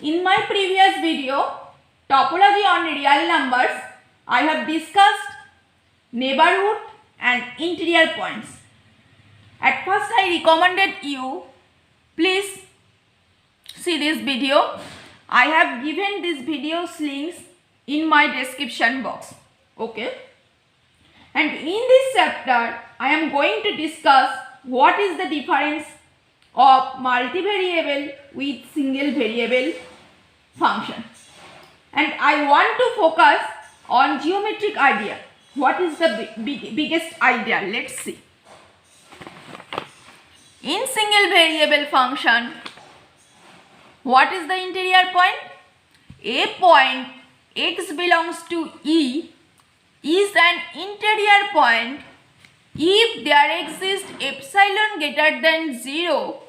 In my previous video, topology on real numbers, I have discussed neighborhood and interior points. At first I recommended you, please see this video. I have given this video's links in my description box. Okay. And in this chapter, I am going to discuss what is the difference of multivariable with single variable function. And I want to focus on geometric idea. What is the biggest idea? Let's see. In single variable function, what is the interior point? A point x belongs to E is an interior point if there exists epsilon greater than 0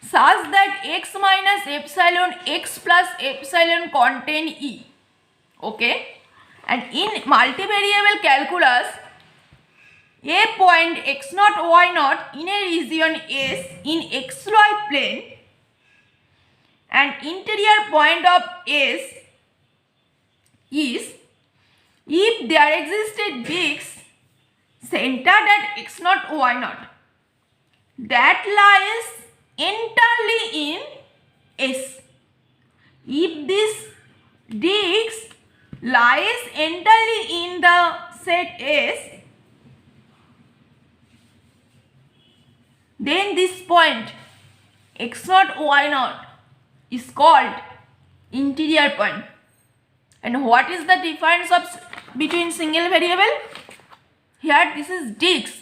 such that x minus epsilon x plus epsilon contain E. Okay. And in multivariable calculus, a point x naught y naught in a region S in xy plane and interior point of S is if there existed disks centered at x naught y naught that lies entirely in S. If this disk lies entirely in the set S, then this point x naught y naught is called interior point. And what is the difference between single variable? Here this is disk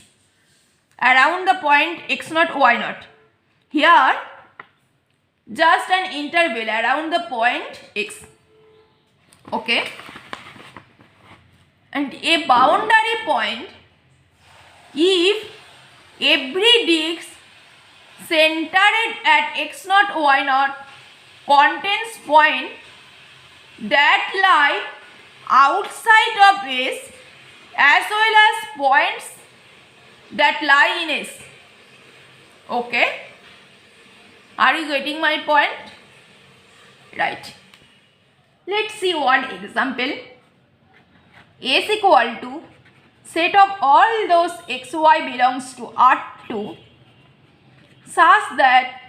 around the point x naught y naught. Here just an interval around the point x. Okay. And a boundary point if every disk centered at x naught y naught contains point that lie outside of S as well as points that lie in S. Okay. Are you getting my point? Right. Let's see one example. S equal to set of all those xy belongs to R2 such that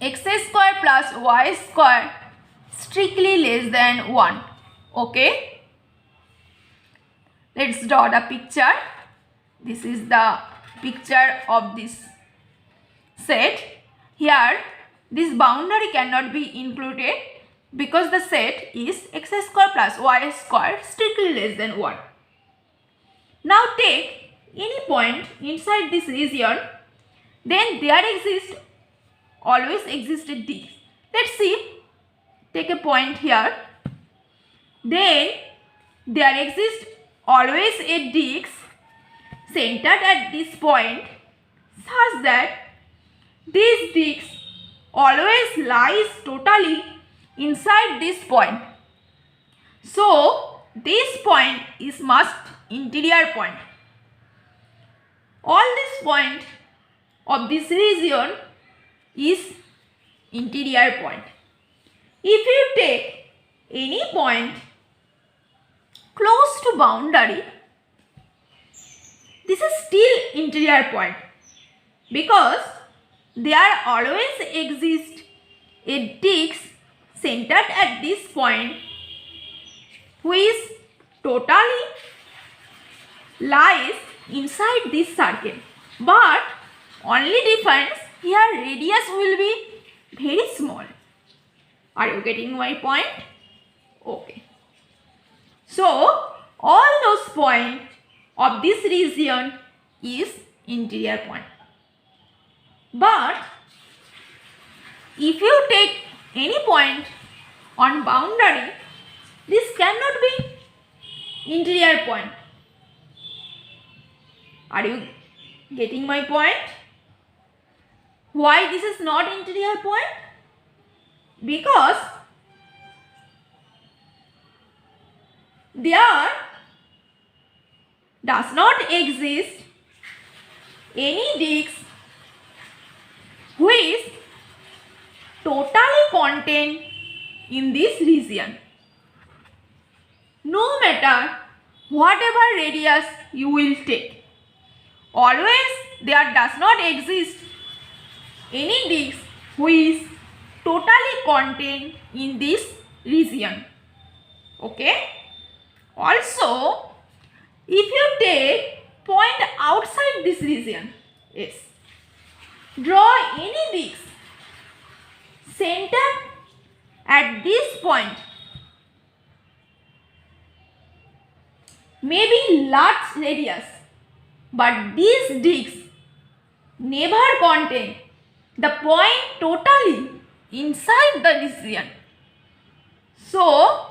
x square plus y square strictly less than 1. Okay. Let's draw the picture. This is the picture of this set. Here this boundary cannot be included because the set is x square plus y square strictly less than 1. Now take any point inside this region, then there always existed disk. Let's see. Take a point here. Then there exists always a disk centered at this point such that this disk always lies totally inside this point. So this point is must interior point. All this point of this region is interior point. If you take any point close to boundary, this is still interior point because there always exists a disk centered at this point which totally lies inside this circle. But only difference here radius will be very small. Are you getting my point? Okay. So all those points of this region is interior point. But if you take any point on boundary, this cannot be interior point. Are you getting my point? Why this is not interior point? Because there does not exist any disk which totally contained in this region. No matter whatever radius you will take, always there does not exist any disk which is totally contained in this region. Okay. Also, if you take point outside this region, yes, draw any disk centered at this point, maybe large radius, but these disks never contain the point totally inside the region. So,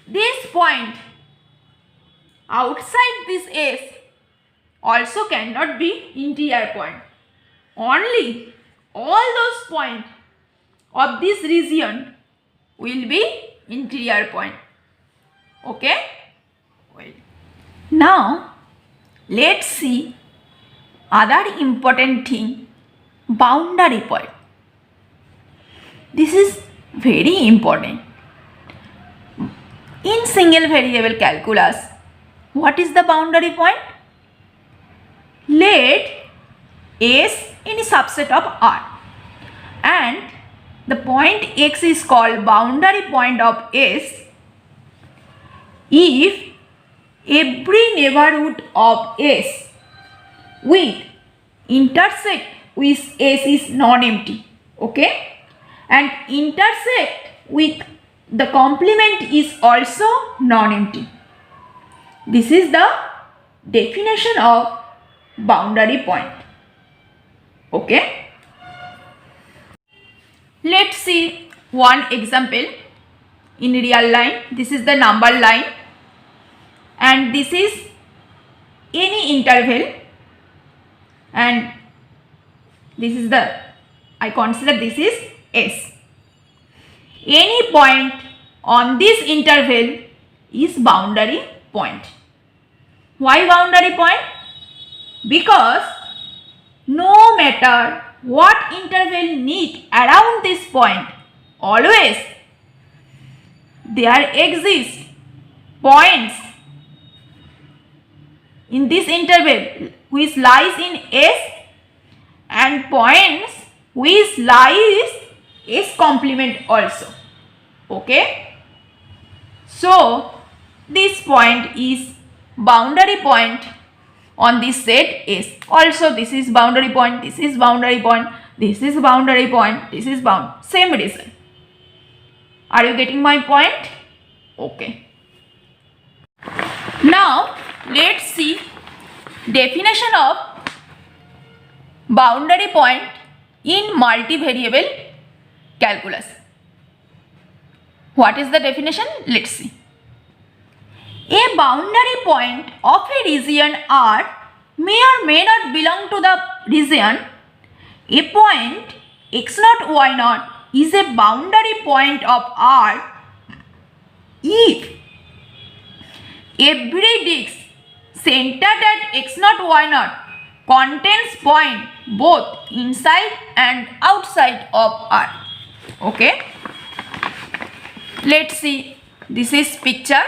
this point outside this S also cannot be interior point. Only all those points of this region will be interior point. Okay? Well, now let's see other important thing, boundary point. This is very important. In single variable calculus, what is the boundary point? Let S in a subset of R and the point X is called boundary point of S if every neighborhood of S with intersect with S is non-empty. Okay, and intersect with the complement is also non-empty. This is the definition of boundary point. Okay. Let's see one example in real line. This is the number line and this is any interval and this is the, I consider this is S. Any point on this interval is boundary point. Why boundary point? Because no matter what interval need around this point, always there exist points in this interval which lies in S and points which lies S complement also. Okay. So this point is boundary point on this set S. Also this is boundary point, this is boundary point, this is boundary point, this is same reason. Are you getting my point? Okay. Now let's see definition of boundary point in multivariable calculus. What is the definition? Let's see. A boundary point of a region R may or may not belong to the region. A point x0 y0 is a boundary point of R if every disk centered at x0 y0 contains point both inside and outside of R. Okay. Let's see. This is picture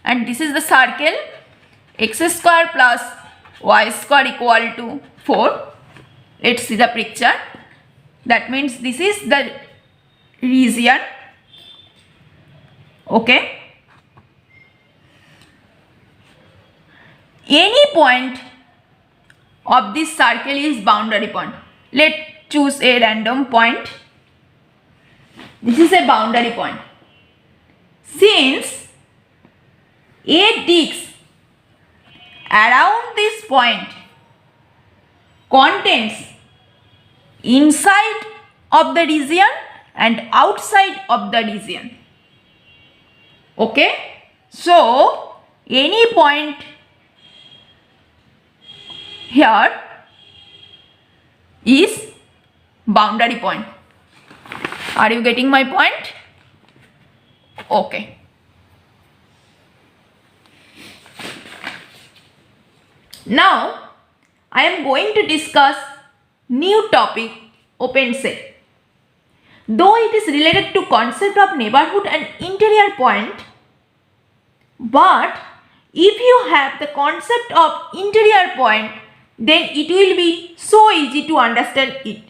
and this is the circle. X square plus y square equal to 4. Let's see the picture. That means this is the region. Okay. Any point of this circle is boundary point. Let's choose a random point. This is a boundary point. Since a disk around this point contains inside of the region and outside of the region. Okay. So any point here is boundary point. Are you getting my point? Okay. Now I am going to discuss new topic open set. Though it is related to concept of neighborhood and interior point, but if you have the concept of interior point, then it will be so easy to understand it.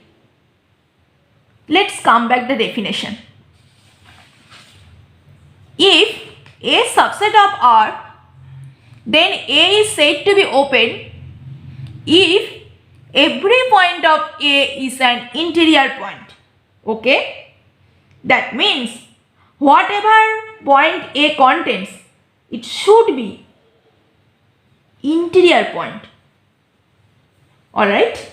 Let's come back the definition. If A subset of R, then A is said to be open if every point of A is an interior point. Okay? That means whatever point A contains, it should be interior point. Alright?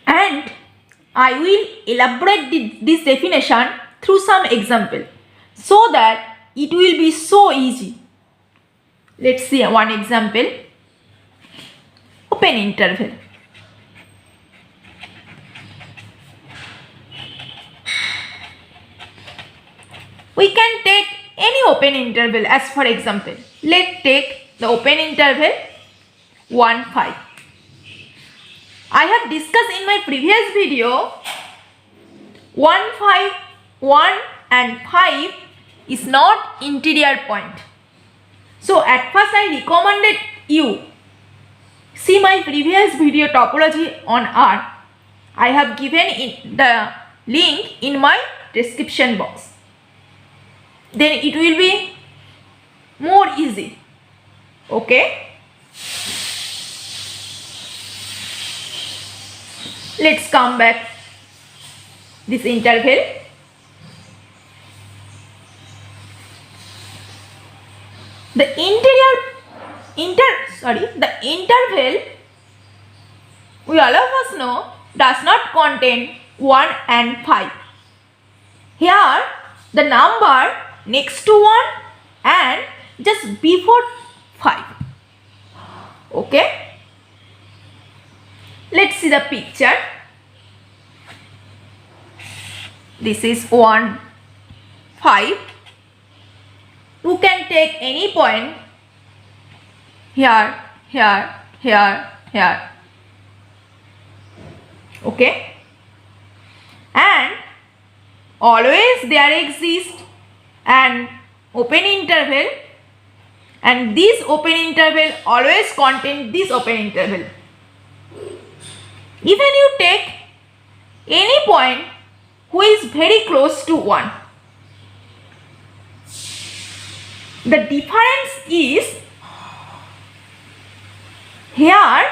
And I will elaborate this definition through some example so that it will be so easy. Let's see one example. Open interval. We can take any open interval as for example. Let's take the open interval 1, 5. I have discussed in my previous video 1, 5, 1 and 5 is not interior point. So at first I recommended you see my previous video topology on R. I have given the link in my description box. Then it will be more easy. Okay? Let's come back this interval. The interval we all of us know does not contain 1 and 5. Here the number next to 1 and just before 5. Okay? Let's see the picture. This is 1, 5. You can take any point here, here, here, here. Okay? And always there exists an open interval, and this open interval always contains this open interval. Even you take any point who is very close to 1, the difference is here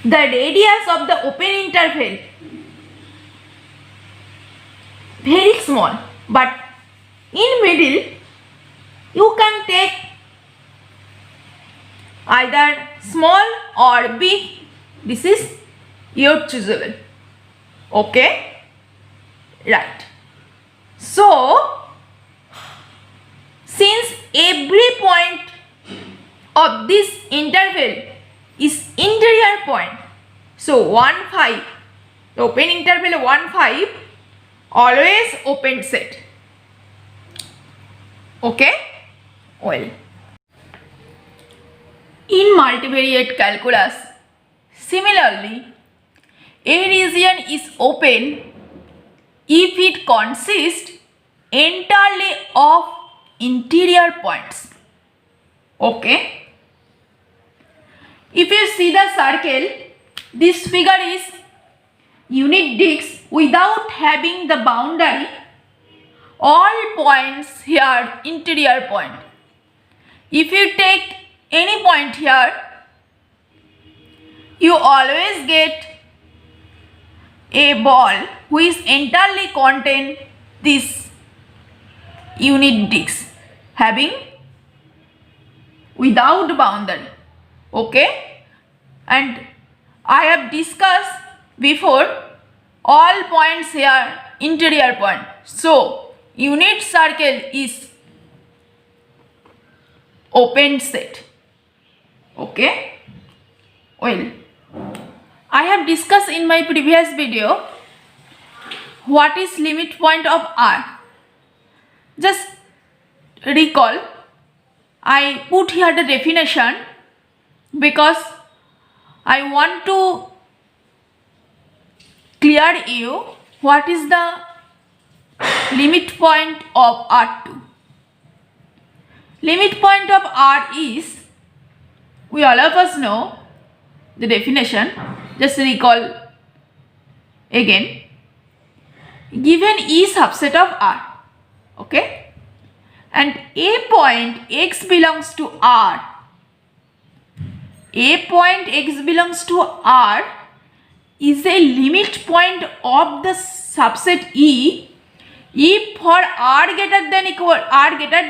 the radius of the open interval very small, but in middle you can take either small or big. This is your choosable. Okay? Right. So since every point of this interval is interior point, so 1, 5, the open interval 1, 5 always open set. Okay? Well, in multivariate calculus, similarly, a region is open if it consists entirely of interior points. Okay? If you see the circle, this figure is unit disc without having the boundary. All points here interior point. If you take any point here, you always get a ball which entirely contain this unit disc having without boundary. Okay? And I have discussed before all points here interior point. So unit circle is open set. Okay? Well, I have discussed in my previous video what is limit point of R. Just recall, I put here the definition because I want to clear you what is the limit point of R2. Limit point of R is, we all of us know the definition, just recall again. Given E subset of R, okay, and a point x belongs to R, a point x belongs to R is a limit point of the subset E if for R greater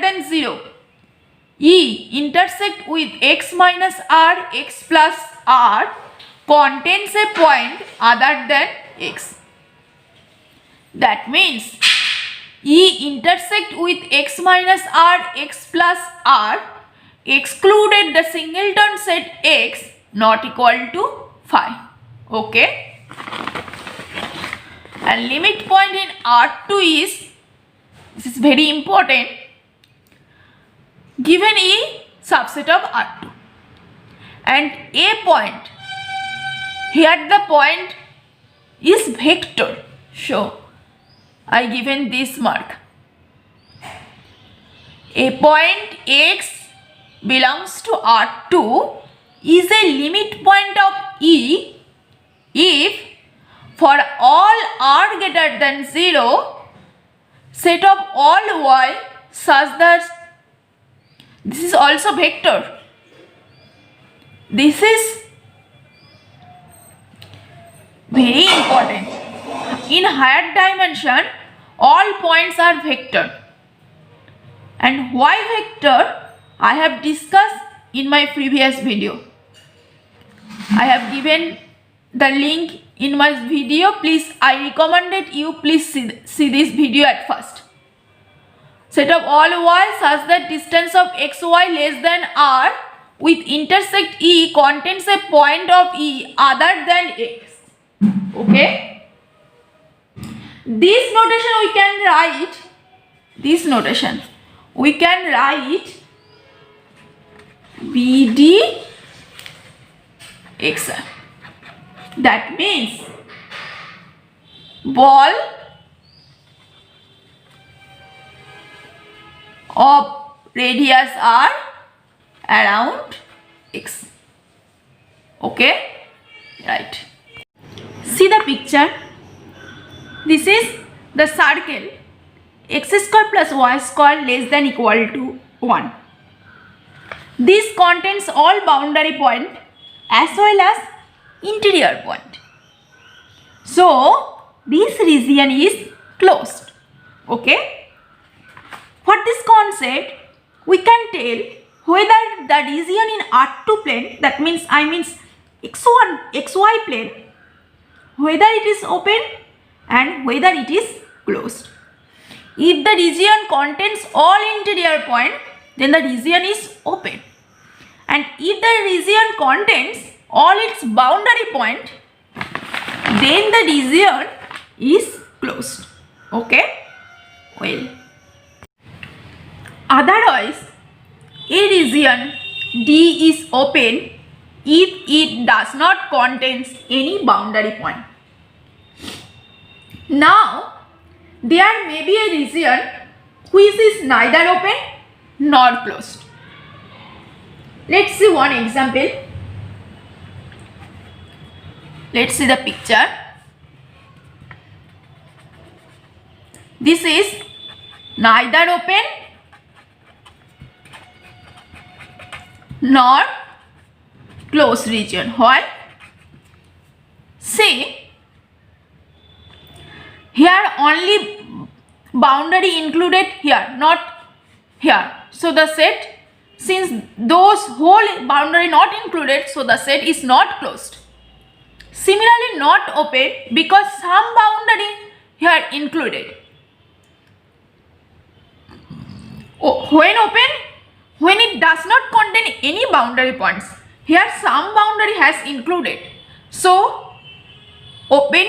than 0, E intersect with x minus R, x plus R contains a point other than x. That means E intersect with x minus R, x plus R excluded the singleton set x not equal to phi. Okay. And limit point in R2 is, this is very important, given E subset of R2 and a point, here the point is vector, so I given this mark. A point x belongs to R2 is a limit point of E if for all R greater than 0 set of all y such that, this is also vector, this is very important. In higher dimension all points are vector, and why vector I have discussed in my previous video. I have given the link in my video. Please, I recommended you please see this video at first. Set of all y such that distance of xy less than R with intersect E contains a point of E other than x. Okay. This notation we can write, BD XR. That means ball of radius R around x. Okay, right. See the picture. This is the circle x square plus y square less than equal to 1. This contains all boundary point as well as interior point. So this region is closed. Okay. For this concept, we can tell whether the region in R2 plane, that means xy plane, whether it is open and whether it is closed. If the region contains all interior point, then the region is open, and if the region contains all its boundary point, then the region is closed. Okay, well, otherwise a region D is open if it does not contains any boundary point. Now there may be a region which is neither open nor closed. Let's see one example. Let's see the picture. This is neither open nor closed region. Why? See, here only boundary included here, not here. So the set, since those whole boundary not included, so the set is not closed. Similarly, not open because some boundary here included. When open, when it does not contain any boundary points. Here some boundary has included. So open,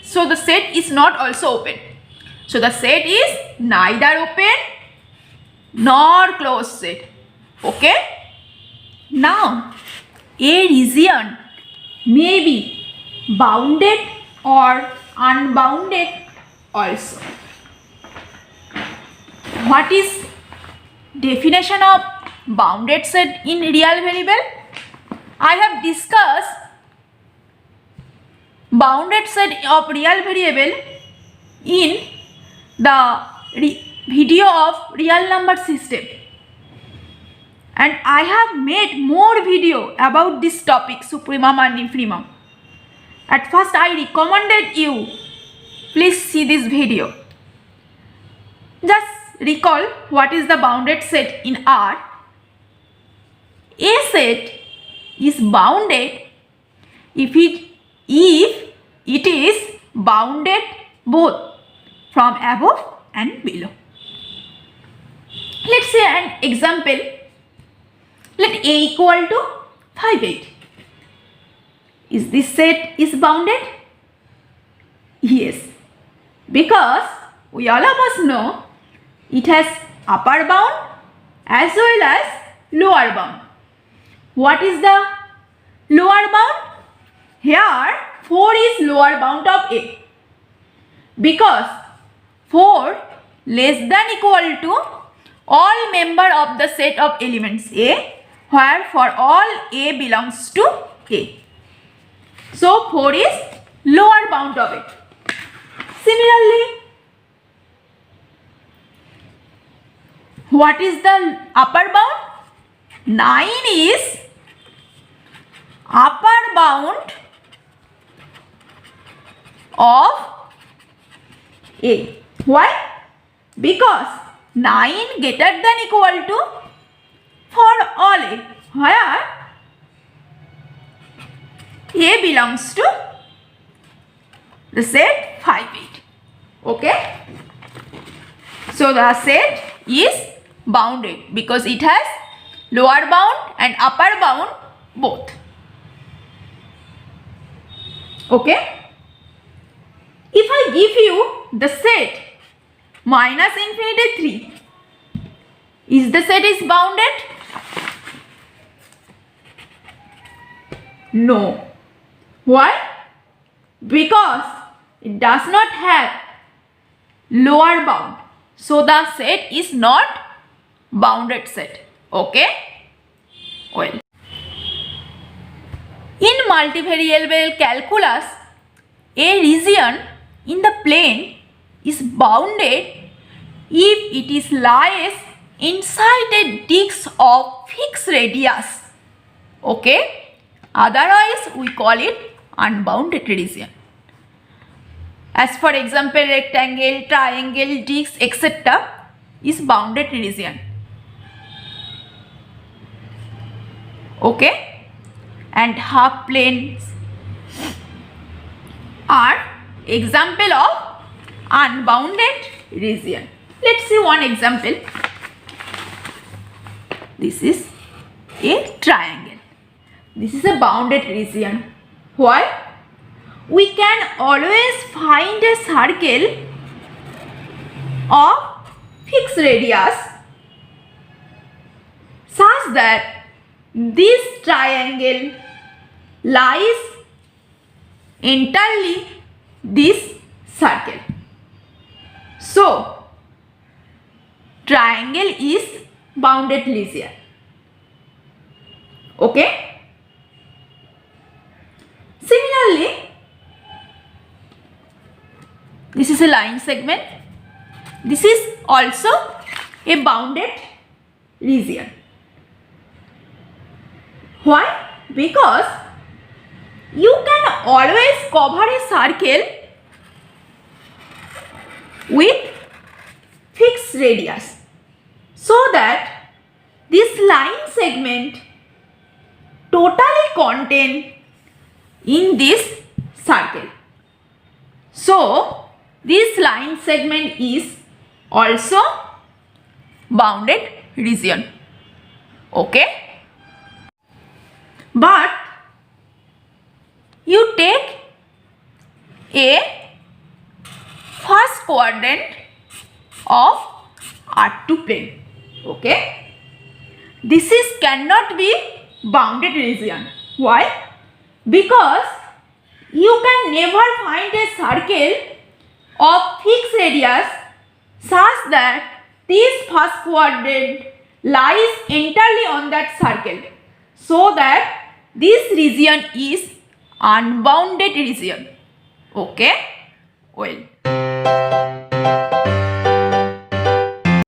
so the set is not also open. So the set is neither open nor closed set. Okay. Now, a region may be bounded or unbounded also. What is definition of bounded set in real variable? I have discussed bounded set of real variable in the video of real number system, and I have made more video about this topic, supremum and infimum. At first I recommended you, please see this video. Just recall what is the bounded set in R. A set is bounded if it is bounded both from above and below. Let's say an example. Let A equal to 5, 8. Is this set is bounded? Yes, because we all of us know it has upper bound as well as lower bound. What is the lower bound? Here 4 is lower bound of A, because 4 less than equal to all member of the set of elements A, where for all A belongs to A. So 4 is lower bound of it. Similarly, what is the upper bound? 9 is upper bound of A. Why? Because 9 greater than equal to for all A, where A belongs to the set 5, 8. Okay? So the set is bounded because it has lower bound and upper bound both. Okay? If I give you the set minus infinity 3, is the set is bounded? No. Why? Because it does not have lower bound. So the set is not bounded set. Okay? Well, in multivariable calculus, a region in the plane is bounded if it is lies inside a disk of fixed radius. Okay? Otherwise, we call it unbounded region. As for example, rectangle, triangle, disc, etc. is bounded region. Okay? And half planes are example of unbounded region. Let's see one example. This is a triangle. This is a bounded region. Why? We can always find a circle of fixed radius such that this triangle lies entirely this circle. So, triangle is bounded region. Okay? Similarly, this is a line segment. This is also a bounded region. Why? Because you can always cover a circle with fixed radius so that this line segment totally contain in this circle. So, this line segment is also bounded region. Okay? But you take a first quadrant of R2 plane. Okay? this is cannot be bounded region. Why? Because you can never find a circle of fixed radius such that this first quadrant lies entirely on that circle, so that this region is unbounded region. Okay? Well.